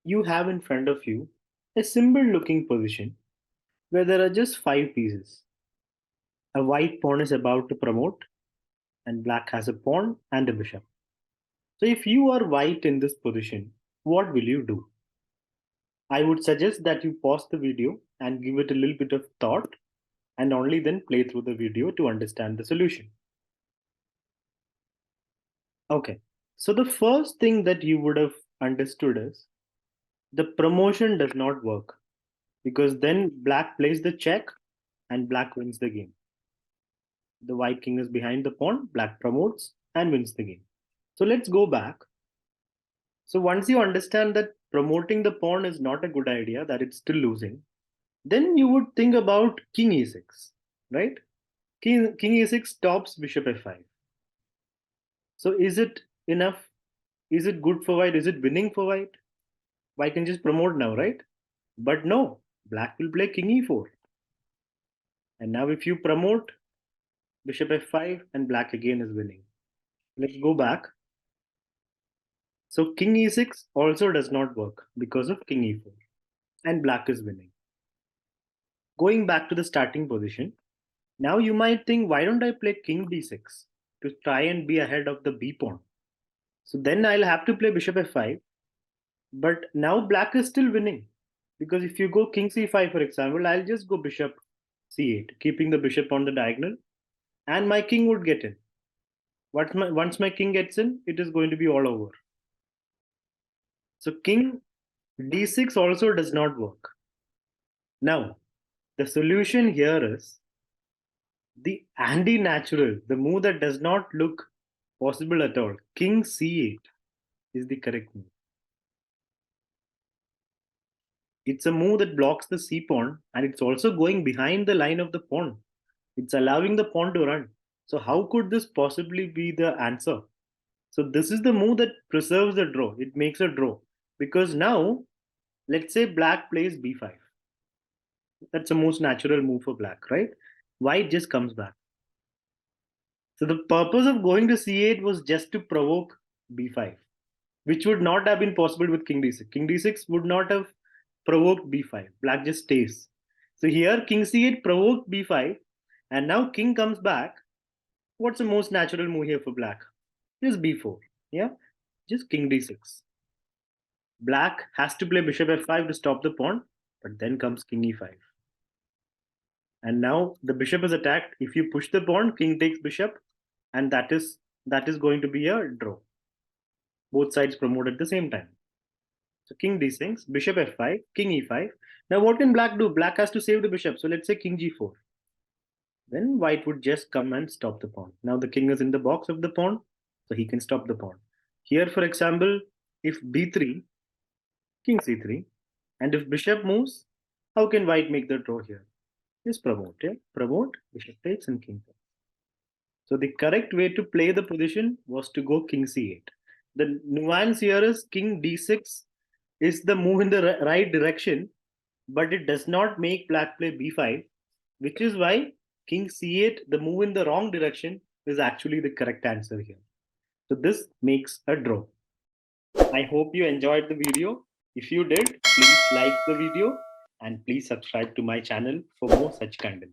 You have in front of you a simple looking position where there are just five pieces. A white pawn is about to promote, and black has a pawn and a bishop. So, if you are white in this position, what will you do? I would suggest that you pause the video and give it a little bit of thought and only then play through the video to understand the solution. Okay, so the first thing that you would have understood is the promotion does not work because then black plays the check and black wins the game. The white king is behind the pawn, black promotes and wins the game. So let's go back. So once you understand that promoting the pawn is not a good idea, that it's still losing, then you would think about king e6, right? King e6 stops bishop f5. So is it enough? Is it good for white? Is it winning for white? White can just promote now, right? But no, black will play king e4. And now if you promote bishop f5 and black again is winning. Let's go back. So king e6 also does not work because of king e4 and black is winning. Going back to the starting position, now you might think, why don't I play king d6 to try and be ahead of the b pawn? So then I'll have to play bishop f5, but now black is still winning because if you go king c5, for example, I'll just go bishop c8, keeping the bishop on the diagonal, and my king would get in. Once my king gets in, it is going to be all over. So king d6 also does not work. Now, the solution here is the anti-natural, the move that does not look possible at all. King c8 is the correct move. It's a move that blocks the c pawn and it's also going behind the line of the pawn. It's allowing the pawn to run. So how could this possibly be the answer? So this is the move that preserves the draw. It makes a draw. Because now, let's say black plays b5. That's the most natural move for black, right? White just comes back. So the purpose of going to c8 was just to provoke b5, which would not have been possible with king d6. King d6 would not have provoked b5. Black just stays. So here king c8 provoked b5, and now king comes back. What's the most natural move here for black? Just b4. Yeah, just king d6. Black has to play bishop f5 to stop the pawn, but then comes king e5. And now the bishop is attacked. If you push the pawn, king takes bishop, and that is going to be a draw. Both sides promote at the same time. So king d6, bishop f5, king e5. Now what can black do? Black has to save the bishop. So let's say king g4. Then white would just come and stop the pawn. Now the king is in the box of the pawn, so he can stop the pawn. Here, for example, if b3, king c3, and if bishop moves, how can white make the draw here? Just promote, yeah? Promote, bishop takes, and king takes. So the correct way to play the position was to go king c8. The nuance here is king d6 is the move in the right direction, but it does not make black play b5, which is why king c8, the move in the wrong direction, is actually the correct answer here. So this makes a draw. I hope you enjoyed the video. If you did, please like the video and please subscribe to my channel for more such content.